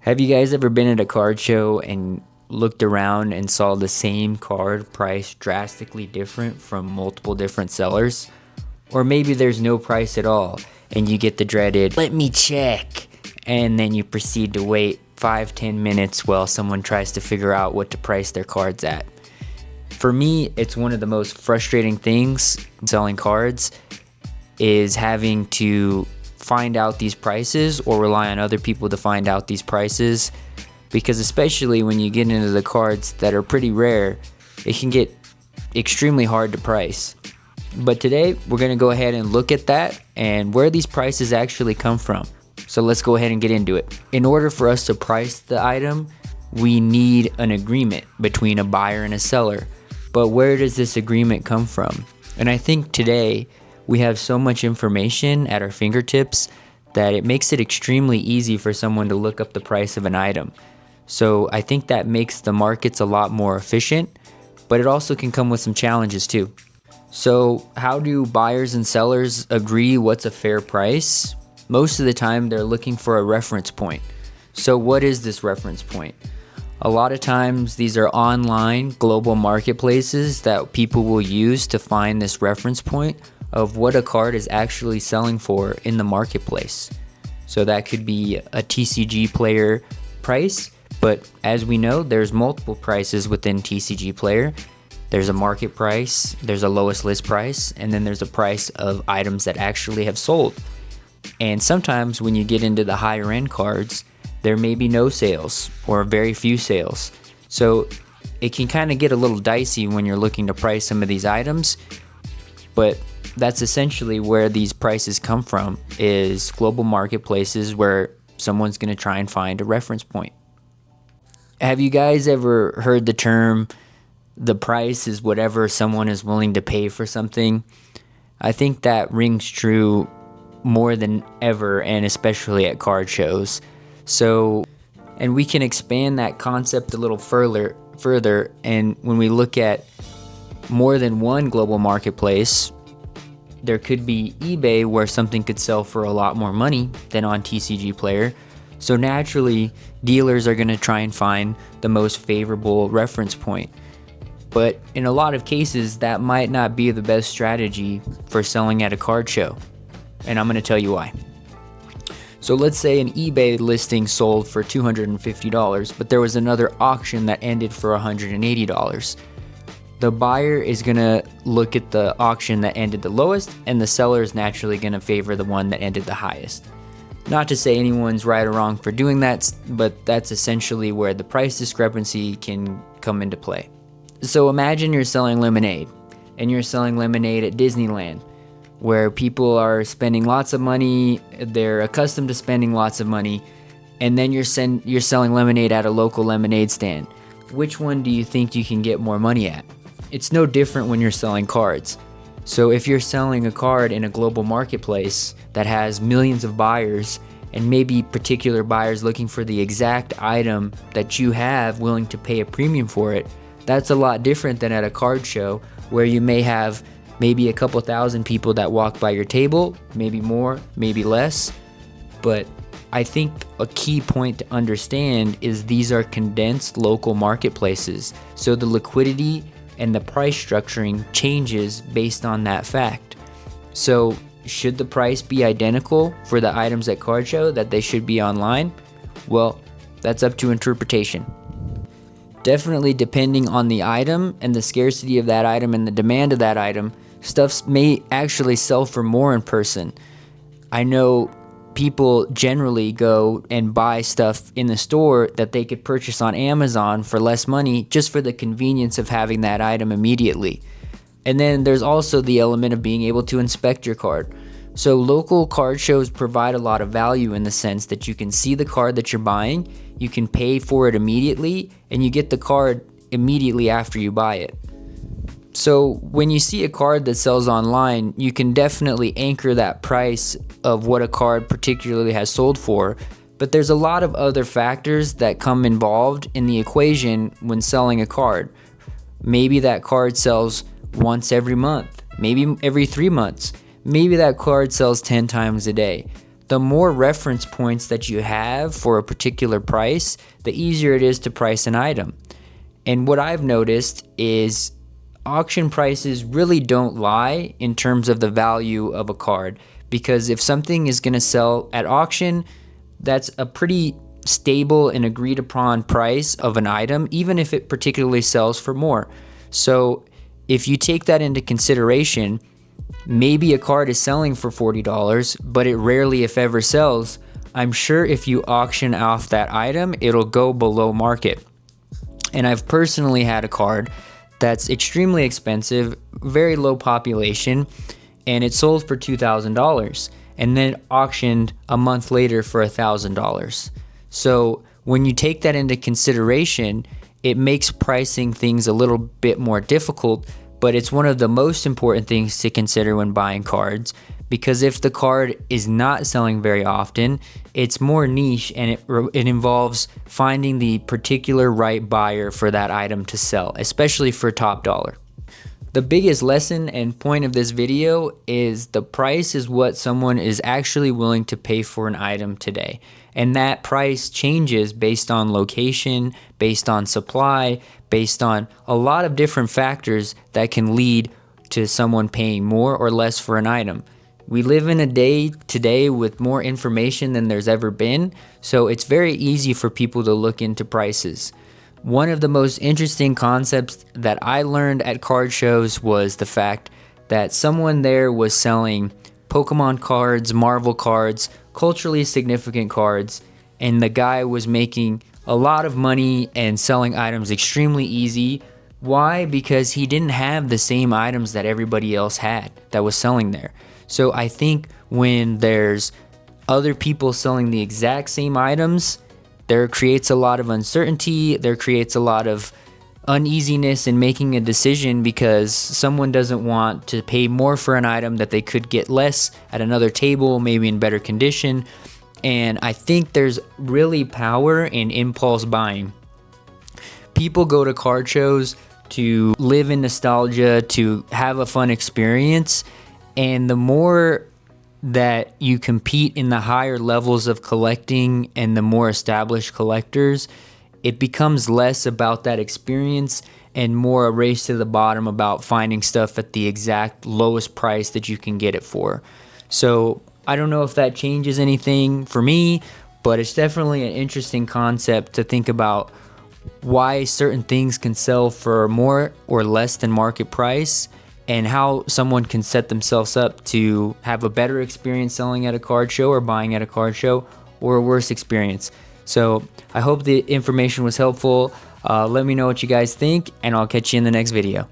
Have you guys ever been at a card show and looked around and saw the same card priced drastically different from multiple different sellers? Or maybe there's no price at all and you get the dreaded, "Let me check," and then you proceed to wait 5-10 minutes while someone tries to figure out what to price their cards at. For me, it's one of the most frustrating things selling cards is having to find out these prices or rely on other people to find out these prices, because especially when you get into the cards that are pretty rare, it can get extremely hard to price. But today we're going to go ahead and look at that and where these prices actually come from. So let's go ahead and get into it. In order for us to price the item, we need an agreement between a buyer and a seller. But where does this agreement come from? And I think today we have so much information at our fingertips that it makes it extremely easy for someone to look up the price of an item. So I think that makes the markets a lot more efficient, but it also can come with some challenges too. So how do buyers and sellers agree what's a fair price? Most of the time they're looking for a reference point. So what is this reference point? A lot of times these are online global marketplaces that people will use to find this reference point of what a card is actually selling for in the marketplace. So that could be a TCGplayer price, but as we know, there's multiple prices within TCGplayer. There's a market price, there's a lowest list price, and then there's a price of items that actually have sold. And sometimes when you get into the higher end cards, there may be no sales or very few sales. So it can kind of get a little dicey when you're looking to price some of these items, but that's essentially where these prices come from, is global marketplaces where someone's going to try and find a reference point. Have you guys ever heard the term, the price is whatever someone is willing to pay for something? I think that rings true more than ever, and especially at card shows. And we can expand that concept a little further, and when we look at more than one global marketplace, there could be eBay where something could sell for a lot more money than on TCGplayer. So naturally, dealers are going to try and find the most favorable reference point. But in a lot of cases, that might not be the best strategy for selling at a card show. And I'm going to tell you why. So let's say an eBay listing sold for $250, but there was another auction that ended for $180. The buyer is going to look at the auction that ended the lowest, and the seller is naturally going to favor the one that ended the highest. Not to say anyone's right or wrong for doing that, but that's essentially where the price discrepancy can come into play. So imagine you're selling lemonade, and you're selling lemonade at Disneyland, where people are spending lots of money, they're accustomed to spending lots of money, and then you're selling lemonade at a local lemonade stand. Which one do you think you can get more money at? It's no different when you're selling cards. So if you're selling a card in a global marketplace that has millions of buyers, and maybe particular buyers looking for the exact item that you have willing to pay a premium for it, that's a lot different than at a card show where you may have maybe a couple thousand people that walk by your table, maybe more, maybe less. But I think a key point to understand is these are condensed local marketplaces. So the liquidity and the price structuring changes based on that fact. So should the price be identical for the items at card show that they should be online? Well, that's up to interpretation. Definitely depending on the item and the scarcity of that item and the demand of that item, stuff may actually sell for more in person. I know people generally go and buy stuff in the store that they could purchase on Amazon for less money just for the convenience of having that item immediately. And then there's also the element of being able to inspect your card. So local card shows provide a lot of value in the sense that you can see the card that you're buying, you can pay for it immediately, and you get the card immediately after you buy it. So when you see a card that sells online, you can definitely anchor that price of what a card particularly has sold for, but there's a lot of other factors that come involved in the equation when selling a card. Maybe that card sells once every month, maybe every 3 months, maybe that card sells 10 times a day. the more reference points that you have for a particular price, the easier it is to price an item. And what I've noticed is auction prices really don't lie in terms of the value of a card, because if something is going to sell at auction, that's a pretty stable and agreed upon price of an item, even if it particularly sells for more. So if you take that into consideration, maybe a card is selling for $40, but it rarely, if ever, sells. I'm sure if you auction off that item, it'll go below market. And I've personally had a card that's extremely expensive, very low population, and it sold for $2,000 and then auctioned a month later for $1,000. So when you take that into consideration, it makes pricing things a little bit more difficult, but it's one of the most important things to consider when buying cards, because if the card is not selling very often, it's more niche, and it involves finding the particular right buyer for that item to sell, especially for top dollar. The biggest lesson and point of this video is the price is what someone is actually willing to pay for an item today. And that price changes based on location, based on supply, based on a lot of different factors that can lead to someone paying more or less for an item. We live in a day today with more information than there's ever been, so it's very easy for people to look into prices. One of the most interesting concepts that I learned at card shows was the fact that someone there was selling Pokémon cards, Marvel cards, culturally significant cards, and the guy was making a lot of money and selling items extremely easy. Why? Because he didn't have the same items that everybody else had that was selling there. So I think when there's other people selling the exact same items, there creates a lot of uncertainty, there creates a lot of uneasiness in making a decision, because someone doesn't want to pay more for an item that they could get less at another table, maybe in better condition. And I think there's really power in impulse buying. People go to card shows to live in nostalgia, to have a fun experience, and the more that you compete in the higher levels of collecting and the more established collectors, it becomes less about that experience and more a race to the bottom about finding stuff at the exact lowest price that you can get it for. So I don't know if that changes anything for me, but it's definitely an interesting concept to think about why certain things can sell for more or less than market price, and how someone can set themselves up to have a better experience selling at a card show or buying at a card show, or a worse experience. So I hope the information was helpful. Let me know what you guys think, and I'll catch you in the next video.